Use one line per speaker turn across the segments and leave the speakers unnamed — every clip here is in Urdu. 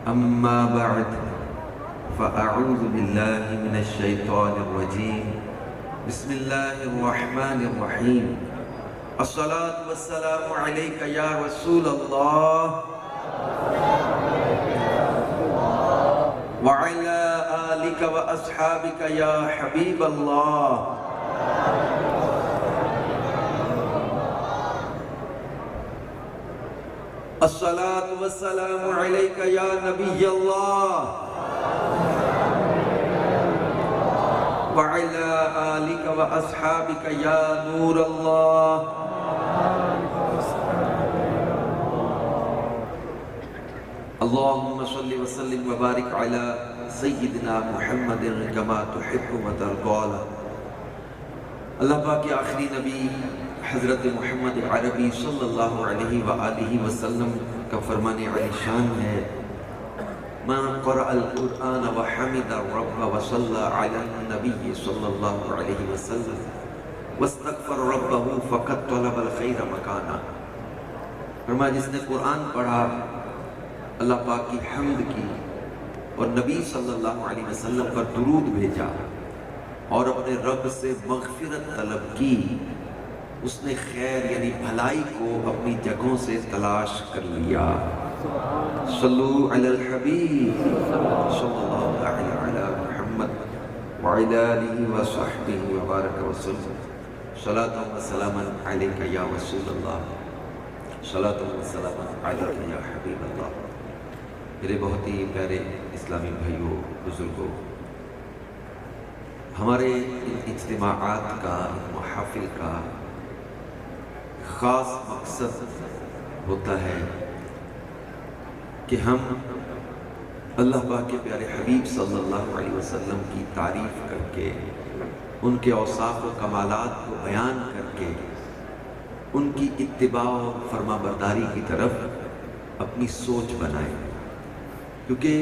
أما بعد فأعوذ بالله من الشيطان الرجيم بسم الله الرحمن الرحيم الصلاة والسلام عليك يا رسول الله وعلى آلك وأصحابك يا حبيب الله الصلاة والسلام عليك يا نبي الله وعلى آلك وأصحابك يا نور الله اللهم صل وسلم وبارك على سيدنا محمد كما تحب وترضى اللہ پاک کے آخری نبی حضرت محمد عربی صلی اللہ علیہ وآلہ وسلم کا فرمان علی شان ہے من قرأ القرآن وحمد الرب وصلى على النبي صلی اللہ علیہ وسلم واستغفر ربه فقد طلب الخیر مکانا. فرمایا جس نے قرآن پڑھا، اللہ پاک کی حمد کی اور نبی صلی اللہ علیہ وسلم پر درود بھیجا اور اپنے رب سے مغفرت طلب کی، اس نے خیر یعنی بھلائی کو اپنی جگہوں سے تلاش کر لیا. صلو علی الحبیب صلی اللہ علیہ محمد وعلی آلہ وصحبہ وبارک وسلم. صلاۃ و سلاما علیک یا رسول اللہ، صلاۃ و سلاما علیک یا حبیب اللہ. میرے بہت ہی پیارے اسلامی بھائیوں، بزرگوں، ہمارے اجتماعات کا، محافل کا خاص مقصد ہوتا ہے کہ ہم اللہ پاک کے پیارے حبیب صلی اللہ علیہ وسلم کی تعریف کر کے، ان کے اوصاف و کمالات کو بیان کر کے، ان کی اتباع و فرما برداری کی طرف اپنی سوچ بنائیں، کیونکہ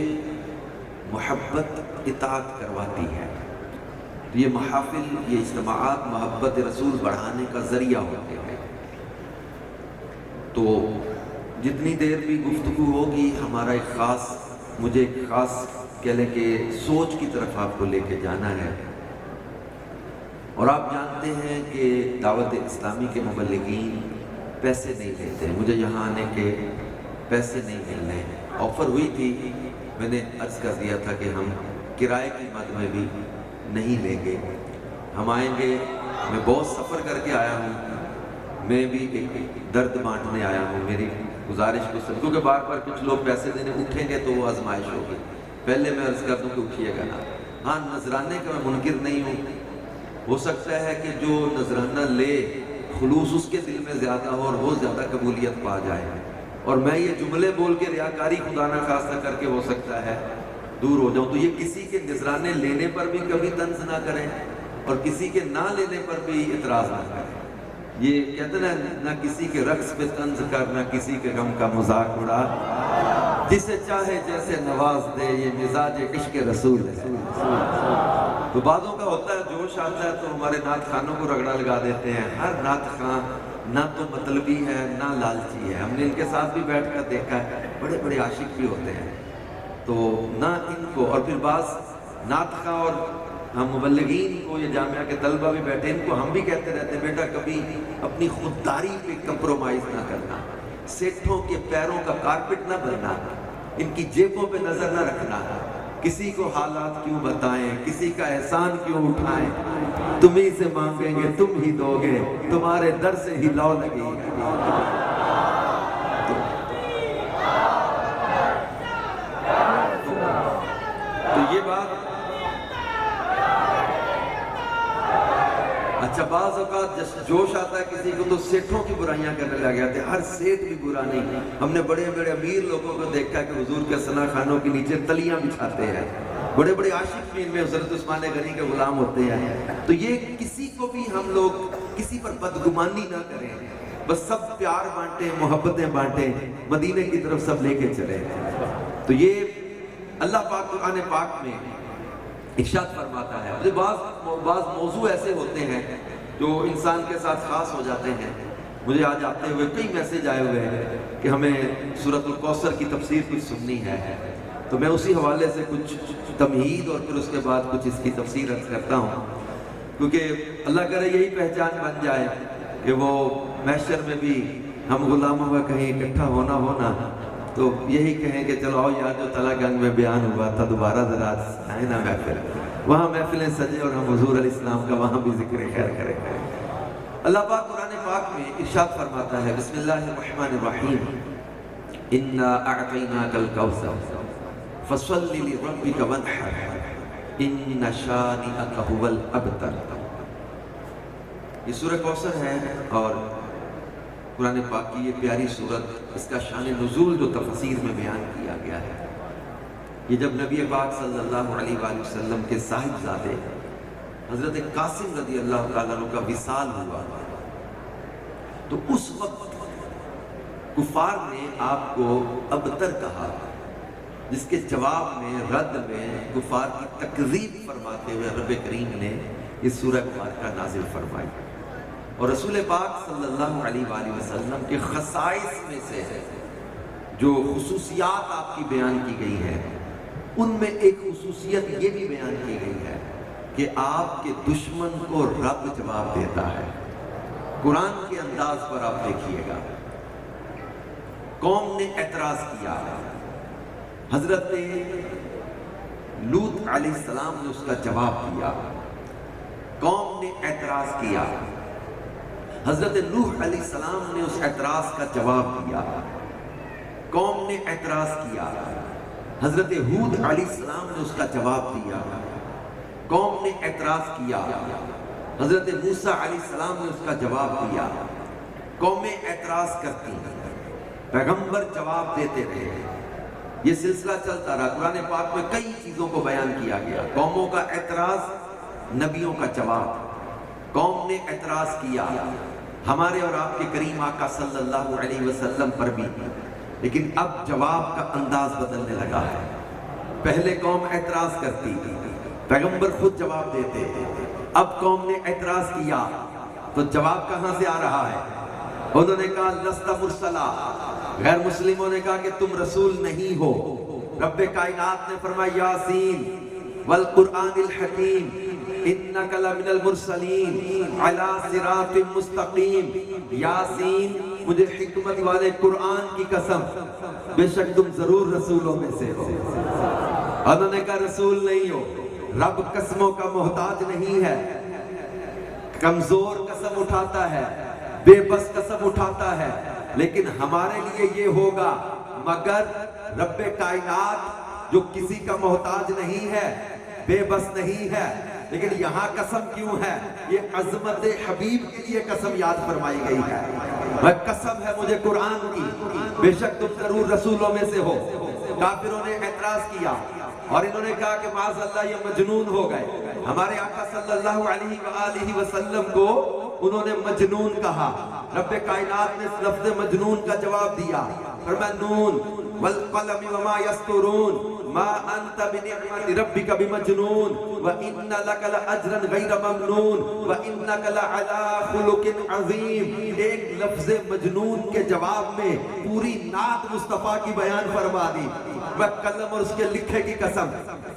محبت اطاعت کرواتی ہے. یہ محافل، یہ اجتماعات محبت رسول بڑھانے کا ذریعہ ہوتے ہیں. تو جتنی دیر بھی گفتگو ہوگی، ہمارا مجھے ایک خاص کہہ لیں کہ سوچ کی طرف آپ کو لے کے جانا ہے. اور آپ جانتے ہیں کہ دعوت اسلامی کے مبلغین پیسے نہیں لیتے. مجھے یہاں آنے کے پیسے نہیں ملنے ہیں. آفر ہوئی تھی، میں نے عرض کر دیا تھا کہ ہم کرائے کی مد میں بھی نہیں لیں گے، ہم آئیں گے. میں بہت سفر کر کے آیا ہوں، میں بھی ایک درد بانٹنے آیا ہوں. میری گزارش کو سب، کیونکہ بار بار کچھ لوگ پیسے دینے اٹھیں گے تو وہ آزمائش ہوگی. پہلے میں عرض کر دوں کہ اٹھیے گا نا. ہاں، نذرانے کا میں منکر نہیں ہوں. ہو سکتا ہے کہ جو نذرانہ لے خلوص اس کے دل میں زیادہ ہو اور وہ زیادہ قبولیت پا جائے، اور میں یہ جملے بول کے ریاکاری خدا نہ خواستہ کر کے ہو سکتا ہے دور ہو جاؤں. تو یہ کسی کے نذرانے لینے پر بھی کبھی طنز نہ کریں اور کسی کے نہ لینے پر بھی اعتراض نہ کریں. یہ کہتے ہیں نہ کسی کے رقص پہ طنز کر، نہ کسی کے غم کا مذاق اڑا، جسے چاہے جیسے نواز دے، یہ مزاج عشق رسول ہے. تو بعضوں کا ہوتا ہے جوش آتا ہے تو ہمارے نعت خانوں کو رگڑا لگا دیتے ہیں. ہر نعت خان نہ تو مطلبی ہے نہ لالچی ہے. ہم نے ان کے ساتھ بھی بیٹھ کر دیکھا ہے، بڑے بڑے عاشق بھی ہوتے ہیں. تو نہ ان کو، اور پھر بعض نعت خواں اور ہم مبلغین کو، یہ جامعہ کے طلبہ بھی بیٹھے، ان کو ہم بھی کہتے رہتے ہیں بیٹا کبھی اپنی خودداری پہ کمپرومائز نہ کرنا، سیٹھوں کے پیروں کا کارپٹ نہ بننا، ان کی جیبوں پہ نظر نہ رکھنا. کسی کو حالات کیوں بتائیں، کسی کا احسان کیوں اٹھائیں، تم ہی سے مانگیں گے تم ہی دو گے، تمہارے در سے ہی لو لگے گی. تو یہ بات، اچھا بعض اوقات جوش آتا ہے کسی کو تو سیٹھوں کی برائیاں کرنے لگ جاتے ہیں. ہر سیٹ بھی برا نہیں. ہم نے بڑے بڑے امیر لوگوں کو دیکھا کہ حضور کے ثنا خانوں کے نیچے تلیاں بچھاتے ہیں. بڑے بڑے عاشق بھی ان میں حضرت عثمان غنی کے غلام ہوتے ہیں. تو یہ کسی کو بھی ہم لوگ کسی پر بدگمانی نہ کریں، بس سب پیار بانٹیں، محبتیں بانٹیں، مدینے کی طرف سب لے کے چلیں. تو یہ اللہ پاک قرآن پاک میں ارشاد فرماتا ہے. بعض موضوع ایسے ہوتے ہیں جو انسان کے ساتھ خاص ہو جاتے ہیں. مجھے آج آتے ہوئے کئی میسیج آئے ہوئے ہیں کہ ہمیں سورۃ الکوثر کی تفسیر کچھ سننی ہے، تو میں اسی حوالے سے کچھ تمہید اور پھر اس کے بعد کچھ اس کی تفسیر عرض کرتا ہوں، کیونکہ اللہ کرے یہی پہچان بن جائے کہ وہ محشر میں بھی ہم غلاموں کا کہیں اکٹھا ہونا تو یہی کہیں کہ چلو آؤ یار جو تلا گنگ میں بیان ہوا تھا دوبارہ ذرا آئے نا محفل، وہاں محفلیں سجے اور ہم حضور علیہ السلام کا وہاں بھی ذکر خیر کریں۔ اللہ پاک قرآن پاک میں ارشاد فرماتا ہے، بسم اللہ الرحمن الرحیم، انا اعطیناک الکوثر فصل لربک وانحر ان شانئک ھو الابتر۔ یہ سورہ کوثر ہے اور قرآن پاک کی یہ پیاری سورت، اس کا شان نزول جو تفسیر میں بیان کیا گیا ہے، یہ جب نبی پاک صلی اللہ علیہ وآلہ وسلم کے صاحبزادے حضرت قاسم رضی اللہ تعالیٰ عنہ کا وصال ہوا تو اس وقت کفار نے آپ کو ابتر کہا، جس کے جواب میں رد میں کفار کی تکذیب فرماتے ہوئے رب کریم نے اس سورہ مبارکہ نازل فرمائی۔ اور رسول پاک صلی اللہ علیہ وآلہ وسلم کے خصائص میں سے جو خصوصیات آپ کی بیان کی گئی ہے، ان میں ایک خصوصیت یہ بھی بیان کی گئی ہے کہ آپ کے دشمن کو رب جواب دیتا ہے۔ قرآن کے انداز پر آپ دیکھیے گا، قوم نے اعتراض کیا، حضرت لوط علیہ السلام نے اس کا جواب دیا، قوم نے اعتراض کیا، حضرت نوح علیہ السلام نے اس اعتراض کا جواب دیا، قوم نے اعتراض کیا، حضرت ہود علیہ السلام نے اس کا جواب دیا، قوم نے اعتراض کیا، حضرت موسیٰ علیہ السلام نے اس کا جواب دیا، قومیں اعتراض کرتی ہیں، پیغمبر جواب دیتے رہے، یہ سلسلہ چلتا رہا۔ قرآن پاک میں کئی چیزوں کو بیان کیا گیا، قوموں کا اعتراض، نبیوں کا جواب، قوم نے اعتراض کیا ہمارے اور آپ کے کریم آقا صلی اللہ علیہ وسلم پر بھی، لیکن اب جواب کا انداز بدلنے لگا ہے۔ پہلے قوم اعتراض کرتی، پیغمبر خود جواب دیتے، اب قوم نے اعتراض کیا تو جواب کہاں سے آ رہا ہے؟ انہوں نے کہا لست مرسلا، غیر مسلموں نے کہا کہ تم رسول نہیں ہو۔ رب کائنات نے فرمایا یاسین والقرآن الحکیم انک لمن المرسلین علی صراط مستقیم، یاسین مجھے حکمت والے قرآن کی قسم، بے شک تم ضرور رسولوں میں سے ہو۔ انہوں نے کہا رسول نہیں ہو، رب قسموں کا محتاج نہیں ہے، کمزور قسم اٹھاتا ہے، بے بس قسم اٹھاتا ہے، لیکن ہمارے لیے یہ ہوگا، مگر رب کائنات جو کسی کا محتاج نہیں ہے، بے بس نہیں ہے، لیکن یہاں قسم کیوں ہے؟ یہ عظمت حبیب کے لیے قسم یاد فرمائی گئی ہے۔ وہ قسم ہے مجھے قرآن کی، بے شک تم ضرور رسولوں میں سے ہو۔ کافروں نے اعتراض کیا اور انہوں نے کہا کہ معاذ اللہ یہ مجنون ہو گئے، ہمارے آقا صلی اللہ علیہ وآلہ وسلم کو انہوں نے مجنون کہا۔ رب کائنات نے اس لفظ مجنون کا جواب دیا، فرمایا نون والقلم وما یسطرون ما انت بنعمت ربک بمجنون وان لک لاجرا غیر ممنون وانک لعلی خلق عظیم۔ ایک لفظ مجنون کے جواب میں پوری نعت مصطفیٰ کی بیان فرما دی۔ وہ قلم اور اس کے لکھے کی قسم،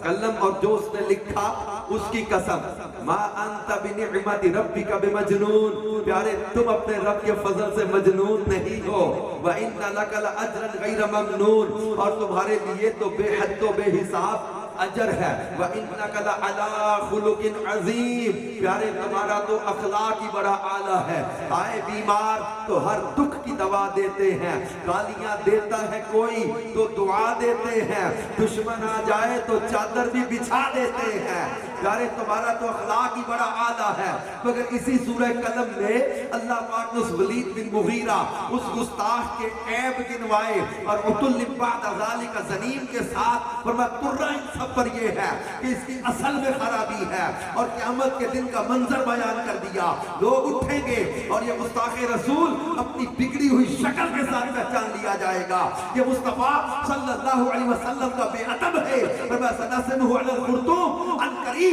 قلم اور جو اس نے لکھا اس کی قسم، ما انت بنعمت ربک بمجنون، پیارے تم اپنے رب کے فضل سے مجنون نہیں ہو، وَإِنَّ لَكَ لَأَجْرًا غَيْرَ مَمْنُونَ، اور تمہارے لیے تو بے حد و بے حساب اجر ہے، وَإِنَّكَ لَعَلَىٰ خُلُقٍ عَظِيمٍ، پیارے تمہارا تو اخلاق ہی بڑا اعلیٰ ہے۔ آئے بیمار تو ہر دکھ کی دوا دیتے ہیں، گالیاں دیتا ہے کوئی تو دعا دیتے ہیں، دشمن آ جائے تو چادر بھی بچھا دیتے ہیں۔ پیارے تمہارا تو اخلاق ہی بڑا اعلیٰ ہے۔ مگر اسی سورہ قلم میں اللہ پاک نے اس ولید بن مغیرہ، اس گستاخ کے عیب گنوائے اور عتل بعد ذالک زنیم کے ساتھ فرمایا ترہ ان سب پر یہ ہے کہ اس کی اصل میں خرابی ہے، اور قیامت کے دن کا منظر بیان کر دیا۔ لوگ اٹھیں گے اور یہ گستاخ رسول اپنی بگڑی ہوئی شکل کے ساتھ پہچان لیا جائے گا، یہ مصطفیٰ صلی اللہ علیہ وسلم کا بے ادب ہے۔ فرمایا سنسمہ علی الخرطوم، ان قریب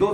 2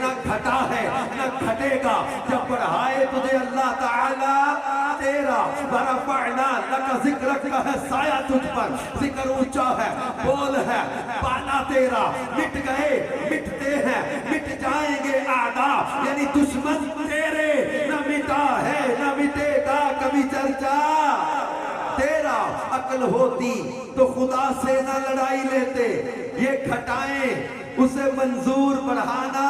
نہ گھٹا ہے نہ گھٹے گا جب بڑھائے تجھے اللہ تعالیٰ تیرا۔ ورفعنا لک ذکرک کا ہے سایہ تجھ پر، ذکر اونچا ہے، بول ہے، بالا تیرا۔ مٹ گئے، مٹتے ہیں، مٹ جائیں گے اعداء، یعنی دشمن تیرے، نہ مٹا ہے نہ مٹے گا کبھی چرچا تیرا۔ عقل ہوتی تو خدا سے نہ لڑائی لیتے، یہ گھٹائیں اسے منظور بڑھانا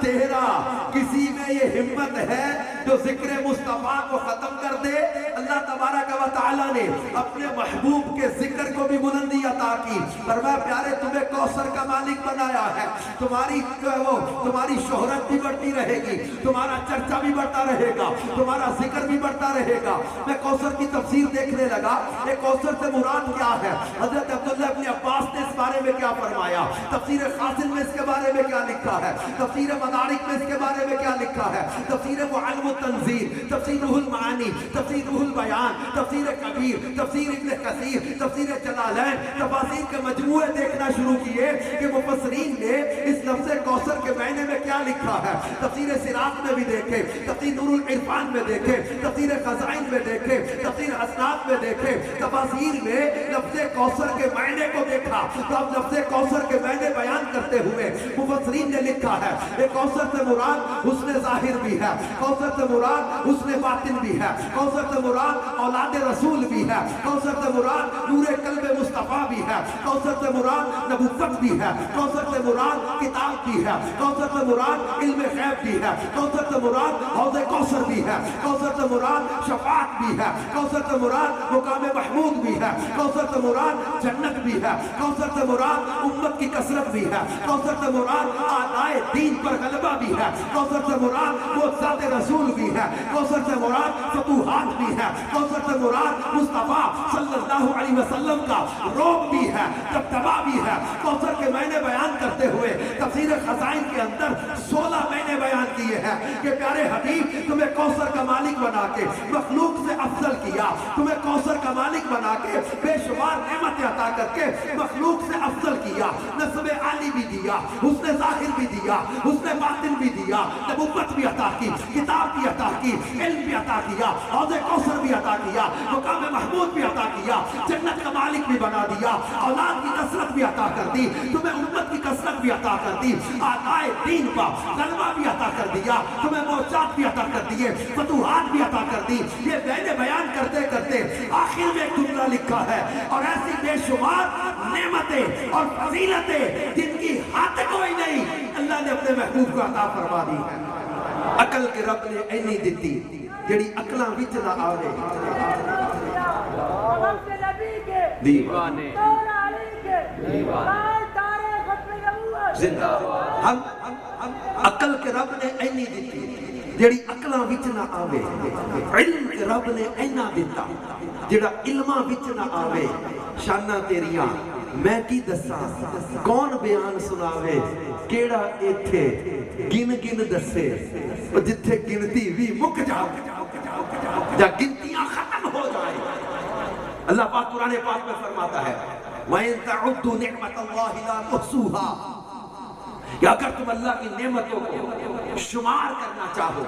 تیرا۔ کسی میں یہ ہمت ہے جو ذکر مصطفیٰ کو ختم کر دے؟ اللہ تبارک و تعالیٰ نے اپنے محبوب کے ذکر کو بھی بلندی عطا کی، فرمایا پیارے تمہیں کوثر کا مالک بنایا ہے، تمہاری شہرت بھی بڑھتی رہے گی، تمہارا چرچا بھی بڑھتا رہے گا، تمہارا ذکر بھی بڑھتا رہے گا۔ میں کوثر کی تفسیر دیکھنے لگا، ایک کوثر سے مراد کیا ہے؟ حضرت عبداللہ ابن عباس نے اس بارے میں کیا فرمایا، تفسیر خازن میں اس کے بارے میں کیا لکھا ہے، تفسیر مدارک میں اس کے بارے میں کیا لکھا ہے، تفسیر معلم التنزیل، تفسیر روح المعانی، تفسیر روح البیان، تفسیر کبیر، تفسیر ابن کثیر، تفسیر جلالین، تفاسیر کے مجموعے دیکھنا شروع کیے کہ مفسرین نے اس لفظ کوثر کے معنی میں کیا لکھا ہے۔ تفسیر سراج میں بھی دیکھے، تفسیر نور العرفان میں دیکھے، تفسیر خزائن میں دیکھے، تفسیر اسناد میں دیکھے، تفاسیر میں لفظ کوثر کے معنی کو دیکھا تو اب لفظ کوثر کے معنی بیان کرتے ہوئے مفسرین نے لکھا ہے کہ کوثر سے مراد حسن ظاہر بھی ہے، کوثر سے مراد حسن باطن بھی ہے، کوثر سے مراد اولاد رسول بھی ہے، کوثر سے مراد نور قلب مصطفیٰ بھی ہے، کوثر سے مراد نبوت بھی ہے، کوثر سے مراد کتاب بھی ہے، کوثر سے مراد علم غیب بھی ہے، کوثر سے مراد حوض کوثر بھی ہے، کوثر سے مراد شفاعت بھی ہے، کوثر سے مراد مقام محمود بھی ہے، کوثر سے مراد جنت بھی ہے، کوثر سے مراد امت کی کثرت بھی ہے، کوثر سے مراد اعدائے دین پر غلبہ بھی ہے، کوثر سے مراد معجزات رسول بھی ہے، کوثر سے مراد فتوحات بھی ہے، کوثر سے مراد مصطفیٰ صلی اللہ علیہ وسلم کا روب بھی ہے، دبدبا بھی ہے۔ کوثر کے معنی بیان کرتے ہوئے تفسیر خزائن کے اندر 16 معنی بیان کیے ہیں کہ پیارے حبیب تمہیں کوثر کا مالک بنا کے مخلوق سے افضل کیا، تمہیں کوثر کا مالک بنا کے بے شمار نعمت عطا کر کے مخلوق سے افضل کیا، نسب عالی بھی دیا، حسن ظاہر بھی دیا، حسن باطن بھی دیا، نبوت بھی عطا کی، کتاب بھی عطا کی، علم بھی عطا کیا، حوض کوثر بھی عطا کیا، مقام محمود بھی عطا کیا، جنت کا مالک بھی بنا دیا، اولاد کی کثرت بھی عطا کر دی، تمہیں امت کی کثرت بھی عطا کر دی، اعدائے دین پر غلبہ بھی عطا کر دیا، تمہیں معجزات بھی عطا کر دیے، فتوحات بھی عطا کر دی۔ یہ میں نے بیان کرتے کرتے آخر میں ایک جملہ لکھا ہے، اور ایسی بے شمار نعمتیں اور فضیلتیں جن کی حد کوئی نہیں اللہ نے اپنے محبوب کو عطا فرما دی ہے۔ عقل کے رب نے اینی دیتی جڑی عقلاں وچ نہ آوے، دیوانے زندہ ہم عقل کے رب نے اینی دیتی جڑی عقلاں وچ نہ آوے، علم کے رب نے اینا دیتا جڑا علماں وچ نہ آوے۔ شاناں تیریاں میں کی دساں کون بیان سناوے، کیڑا ایتھے گن گن دسے، جتھے گنتی بھی مک جا گنتیاں ختم ہو جائیں۔ اللہ پاک قرآن پاک میں فرماتا ہے وَإِن تَعُدُّوا نِعْمَةَ اللَّهِ لَا تُحْصُوهَا، کہ اگر تم اللہ کی نعمتوں کو شمار کرنا چاہو،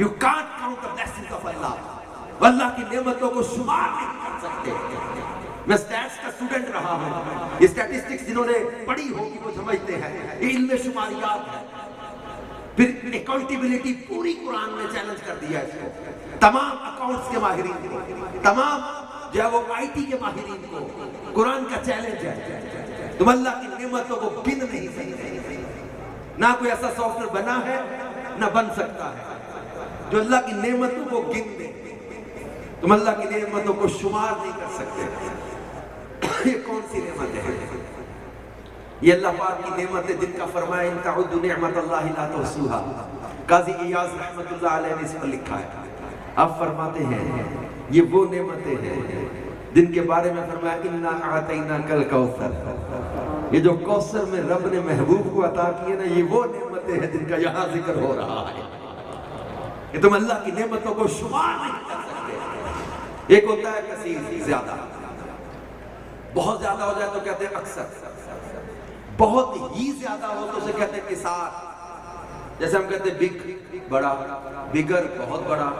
you can't count the blessings of Allah، اللہ کی نعمتوں کو شمار نہیں کر سکتے۔ میں سٹیٹس کا سٹوڈنٹ رہا ہوں، یہ سٹیٹسٹکس جنہوں نے پڑھی ہوگی وہ سمجھتے ہیں، یہ علم شماریات ہے۔ پھر اکاؤنٹیبلٹی پوری قرآن نے چیلنج کر دیا ہے اس کو، تمام اکاؤنٹس کے ماہرین کو، تمام جو ہے وہ آئی ٹی کے ماہرین کو قرآن کا چیلنج ہے، تم اللہ کی نعمتوں کو گن نہیں سکتے۔ نہ کوئی ایسا سافٹ ویئر بنا ہے نہ بن سکتا ہے جو اللہ کی نعمتوں کو گن دے، تم اللہ کی نعمتوں کو شمار نہیں کر سکتے۔ یہ کون سی نعمتیں ہیں؟ یہ اللہ پاک کی نعمتیں جن کا فرمایا ان تعدوا نعمت اللہ لا تحصوها۔ قاضی ایاز رحمت اللہ علیہ نے اس پر لکھا ہے، آپ فرماتے ہیں یہ وہ نعمتیں ہیں جن کے بارے میں فرمایا انا اعطیناک الکوثر، یہ جو کوثر میں رب نے محبوب کو عطا کیے نا، یہ وہ نعمتیں ہیں جن کا یہاں ذکر ہو رہا ہے کہ تم اللہ کی نعمتوں کو شمار نہیں کر سکتے۔ ایک ہوتا ہے کثیر، زیادہ، بہت زیادہ ہو جائے تو کہتے ہیں اکثر، بہت ہی زیادہ ہو تو اسے کہتے ہیں کسار. جیسے ہم کہتے ہیں بگ بڑا، بگر بہت بڑا،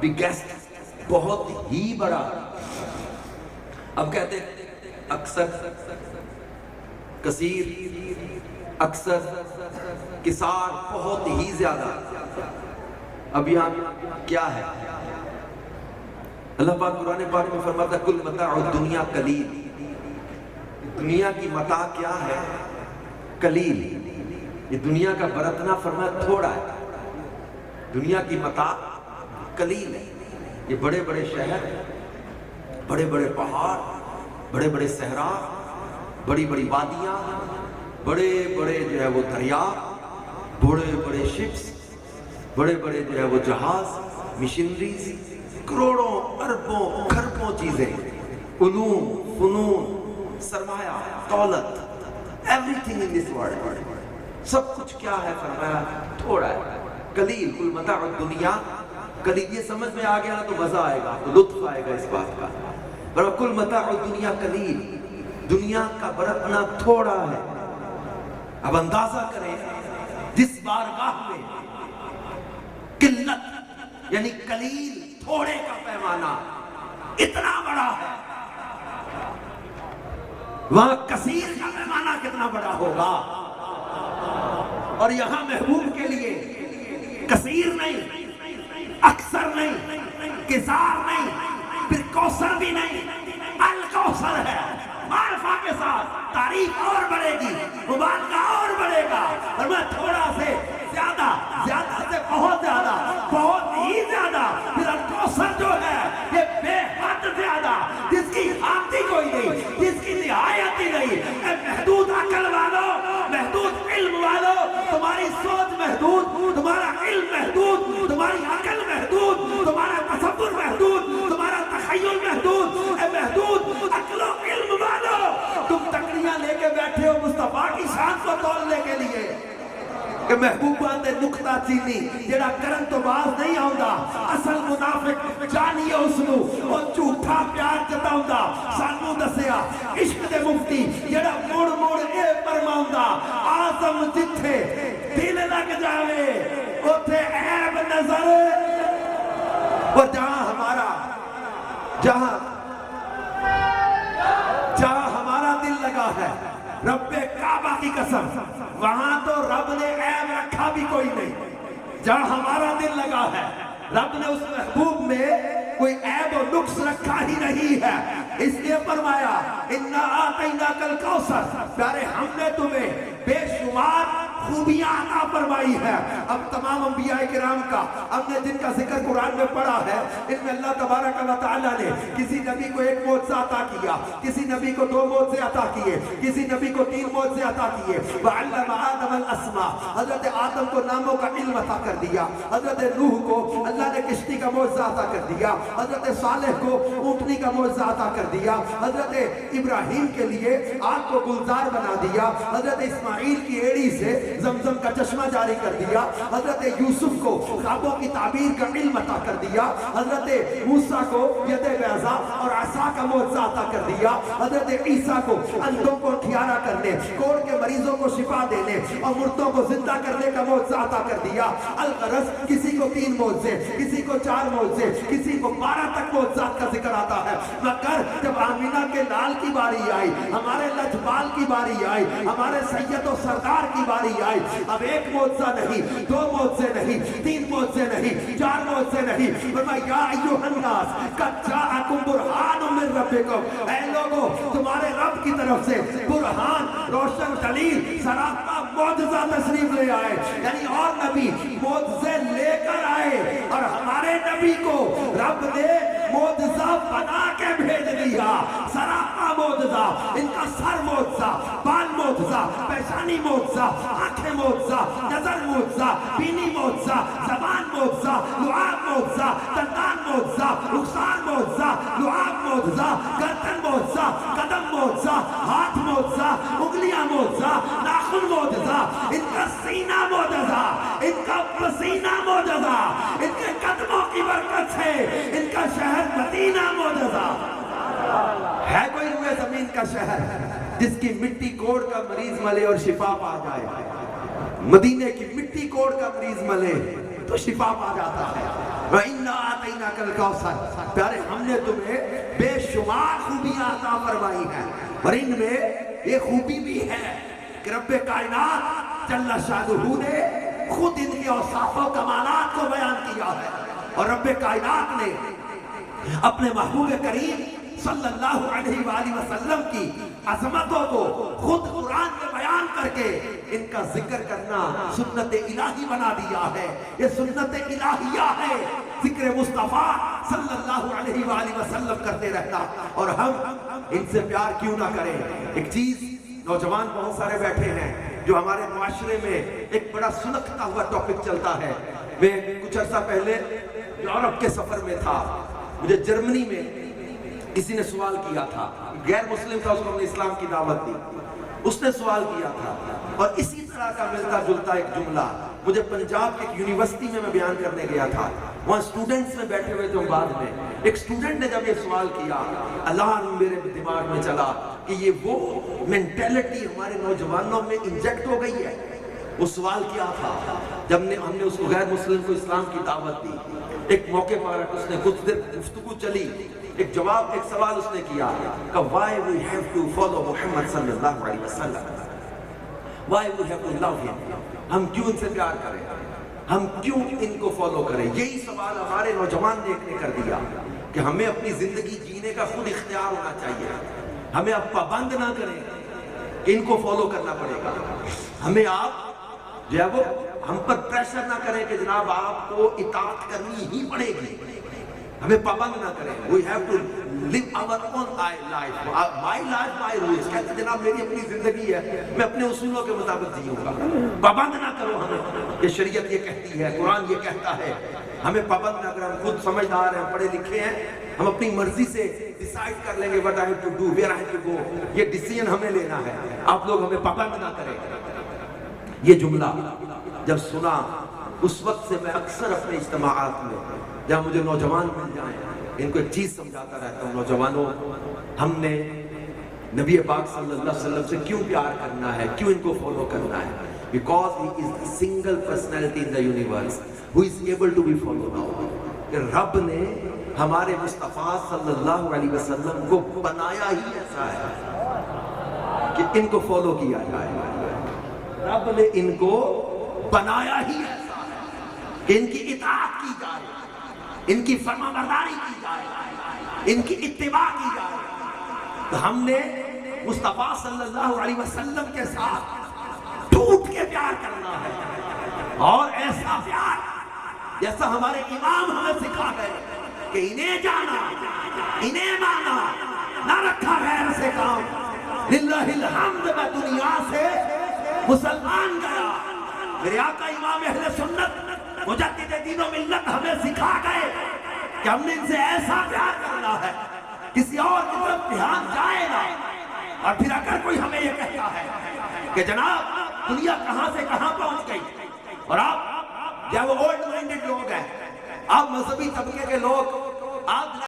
بگیسٹ بہت ہی بڑا. اب کہتے ہیں اکثر، کثیر، اکثر، کسار بہت ہی زیادہ. اب یہاں کیا ہے؟ اللہ پاک قرآن پاک میں فرماتا ہے کل متاع الدنیا قلیل. دنیا کی متاع کیا ہے؟ قلیل. یہ دنیا کا برتنا فرمایا تھوڑا ہے. دنیا کی متاع قلیل ہے. یہ بڑے بڑے شہر، بڑے بڑے پہاڑ، بڑے بڑے صحرا، بڑی بڑی وادیاں، بڑے بڑے جو ہے وہ دریا، بڑے بڑے شپس، بڑے بڑے جو ہے وہ جہاز، مشنریز، کروڑوں اربوں کھربوں چیزیں، علوم، فنون، سرمایہ، دولت، everything in this world, سب کچھ کیا ہے فرمایا تھوڑا ہے. قلیل. کل متاع الدنیا قلیل. یہ سمجھ میں آ گیا نا تو مزہ آئے گا، تو لطف آئے گا اس بات کا. پر کل متاع الدنیا قلیل. دنیا کا برتنا تھوڑا ہے. اب اندازہ کریں جس بارگاہ میں قلت یعنی قلیل، تھوڑے کا پیمانہ اتنا بڑا ہے، وہاں کثیر کا پیمانہ کتنا بڑا ہوگا. اور یہاں محبوب کے لیے کثیر نہیں، اکثر نہیں، کثار نہیں، پھر کوثر بھی نہیں، الکوثر ہے. معرفہ کے ساتھ تعریف اور بڑھے گی، مبالغہ اور بڑھے گا. اور میں تھوڑا سے زیادہ، زیادہ سے بہت زیادہ، بہت ہی زیادہ. پھر الکوثر جو ہے یہ بے حد زیادہ، جس کی آتی کوئی نہیں، جس کی نہایت ہی نہیں. اے محدود عقل والو، محدود علم والو، تمہاری سوچ محدود، تمہارا علم محدود، تمہاری عقل محدود، تمہارا تصور محدود، تمہارا تخیل محدود. اے محدود عقل و علم والو، تم تکڑیاں لے کے بیٹھے ہو مصطفیٰ کی شان کو تولنے کے لیے کہ محبوبہ دے نکتہ چینی جڑا کرن تو باز نہیں آؤندا. اصل منافق جانیے اس نو اور جھوٹا پیار جتاؤندا. سانو دسیا عشق دے مفتی جڑا موڑ موڑ اے فرماؤندا آزم جتھے دل لگ جاوے اوتھے عیب نظر. اور جہاں ہمارا دل لگا ہے رب کعبہ کی قسم، وہاں تو رب نے عیب رکھا بھی کوئی نہیں. جہاں ہمارا دل لگا ہے رب نے اس محبوب میں کوئی عیب و نقص رکھا ہی نہیں ہے. اس لیے فرمایا اِنَّا آتَيْنَاكَ الْكَوْثَرَ، پیارے ہم نے تمہیں بے شمار خوبیاں عطا فرمائی ہے. اب تمام انبیاء کرام کا ہم نے جن کا ذکر قرآن میں پڑھا ہے ان میں اللہ تبارک و تعالیٰ نے کسی نبی کو ایک معجزہ عطا کیا، کسی نبی کو 2 معجزے عطا کیے، کسی نبی کو 3 معجزے عطا کیے. وَعَلَّمَ آدَمَ الْأَسْمَاءَ، حضرت آدم کو ناموں کا علم عطا کر دیا. حضرت نوح کو اللہ نے کشتی کا معجزہ عطا کر دیا. حضرت صالح کو اونٹنی کا معجزہ عطا کر دیا. حضرت ابراہیم کے لیے آگ کو گلزار بنا دیا. حضرت اسماعیل کی ایڑی سے زمزم کا چشمہ جاری کر دیا. حضرت یوسف کو خوابوں کی تعبیر کا علم عطا کر دیا. حضرت موسیٰ کو ید بیضا اور عصا کا معجزہ عطا کر دیا. حضرت عیسیٰ کو اندھوں کو کھیارا کرنے، کوڑ کے مریضوں کو شفا دینے اور مردوں کو زندہ کرنے کا معجزہ عطا کر دیا. الغرض کسی کو 3 معجزے، کسی کو 4 معجزے، کسی کو 12 تک معجزات کا ذکر آتا ہے. مگر جب آمینہ کے لال کی باری آئی، ہمارے لجپال کی باری آئی، ہمارے سید و سردار کی باری آئی، اب 1 معجزہ نہیں، 2 معجزے نہیں، 3 معجزے نہیں، 4 معجزے نہیں. فرمایا یا ایھا الناس قد جاءکم برہان من ربکم، اے لوگو تمہارے رب کی طرف سے برہان، روشن دلیل، سراپا معجزہ تشریف لے آئے. یعنی اور نبی معجزے لے کر آئے اور ہمارے نبی کو رب نے معجزہ بنا کے بھیج دیا. سراپا معجزہ، ان کا سر معجزہ، بال معجزہ، پیشانی معجزہ، آنکھیں معجزہ، نظر معجزہ، بینی معجزہ، زبان معجزہ، لعاب معجزہ، دندان معجزہ، رخسار معجزہ، لعاب معجزہ، گردن معجزہ، قدم معجزہ، ہاتھ معجزہ، انگلیاں معجزہ، ناخن معجزہ، ان کا سینہ معجزہ، ان کا پسینہ معجزہ، ان کے قدموں کی برکت سے ان کا شہر مدینہ معجزہ. ہے کوئی روئے زمین کا شہر جس کی مٹی کوڑ کا مریض ملے اور شفا پا جائے. مدینے کی مٹی کوڑ کا مریض ملے تو شفا پا جاتا ہے. وَإِنَّا آتَيْنَاكَ الْكَوْثَرَ. پیارے ہم نے تمہیں بے شمار خوبیاں عطا فرمائی ہیں، اور ان میں یہ خوبی بھی ہے کہ رب کائنات جل شانہ نے خود ان کے اوصاف و کمالات کو بیان کیا ہے، اور رب کائنات نے اپنے محبوب کریم صلی اللہ علیہ وآلہ وسلم کی عظمتوں کو خود قرآن میں بیان کر کے ان کا ذکر کرنا سنت الہی بنا دیا ہے. یہ سنت الہیہ ہے ذکر مصطفیٰ صلی اللہ علیہ وآلہ وسلم کرتے رہنا. اور ہم ان سے پیار کیوں نہ کریں. ایک چیز، نوجوان بہت سارے بیٹھے ہیں جو ہمارے معاشرے میں ایک بڑا سنکتا ہوا ٹاپک چلتا ہے. میں کچھ عرصہ پہلے یورپ کے سفر میں تھا. مجھے جرمنی میں کسی نے سوال کیا تھا، غیر مسلم تھا، اس کو ہم نے اسلام کی دعوت دی. اس نے سوال کیا تھا، اور اسی طرح کا ملتا جلتا ایک جملہ مجھے پنجاب کی ایک یونیورسٹی میں بیان کرنے گیا تھا. وہاں اسٹوڈنٹس میں بیٹھے ہوئے تھے. بعد میں ایک اسٹوڈنٹ نے جب یہ سوال کیا، الارم میرے دماغ میں چلا کہ یہ وہ مینٹیلٹی ہمارے نوجوانوں میں انجیکٹ ہو گئی ہے. وہ سوال کیا تھا؟ جب ہم نے اس کو غیر مسلم کو اسلام کی دعوت دی، ایک موقع پر اس نے کچھ دیر گفتگو چلی، ایک سوال اس نے کیا کہ why we have to follow محمد صلی اللہ علیہ وسلم, why we have to love him, ہم کیوں ان سے پیار کریں, ہم کیوں ان کو فالو کریں. یہی سوال ہمارے نوجوان نے کر دیا کہ ہمیں اپنی زندگی جینے کا خود اختیار ہونا چاہیے. ہمیں اب پابند نہ کریں کہ ان کو فالو کرنا پڑے گا. ہمیں آپ جو ہے وہ ہم پر پریشر نہ کریں کہ جناب آپ کو اطاعت کرنی ہی پڑے گی. ہمیں پابند نہ کریں. We have to live our own life. My life, my rules. کہتے جناب میری اپنی زندگی ہے, میں اپنے اصولوں کے مطابق جیوں گا. پابند نہ کرو ہمیں کہ شریعت یہ کہتی ہے, قرآن یہ کہتا ہے. ہمیں پابند نہ کریں. ہم خود سمجھدار ہیں, پڑھے لکھے ہیں, ہم اپنی مرضی سے ڈیسائیڈ کر لیں گے what I have to do, where I have to go. یہ ڈیسیژن ہمیں لینا ہے. آپ لوگ ہمیں پابند نہ کریں. یہ جملہ جب سنا اس وقت سے میں اکثر اپنے اجتماعات میں جہاں مجھے نوجوان مل جائیں ان کو ایک چیز سمجھاتا رہتا ہوں. نوجوانوں, ہم نے نبی پاک صلی اللہ علیہ وسلم سے کیوں پیار کرنا ہے, کیوں ان کو فالو کرنا ہے. Because he is the single personality in the universe who is able to be followed now. کہ رب نے ہمارے مصطفیٰ صلی اللہ علیہ وسلم کو بنایا ہی ایسا ہے کہ ان کو فالو کیا جائے. رب نے ان کو بنایا ہی ایسا ہے کہ ان کی اطاعت کی جائے, ان کی فرمانبرداری کی جائے, ان کی اتباع کی جائے. تو ہم نے مصطفیٰ صلی اللہ علیہ وسلم کے ساتھ ٹوٹ کے پیار کرنا ہے, اور ایسا پیار جیسا ہمارے امام ہمیں سکھا گئے کہ انہیں جانا, انہیں مانا, نہ رکھا غیر سے کام. للہ الحمد, میں دنیا سے مسلمان گیا. میرے آقا امام اہل سنت مجدد دین و ملت ہمیں سکھا گئے کہ ہم نے ان سے ایسا پیار کرنا ہے کسی اور کی طرف دھیان جائے نا. اور پھر اگر کوئی ہمیں یہ کہتا ہے کہ جناب دنیا کہاں سے کہاں پہنچ گئی, اور آپ جو وہ اولڈ مائنڈڈ لوگ ہیں, آپ مذہبی طبقے کے لوگ, آپ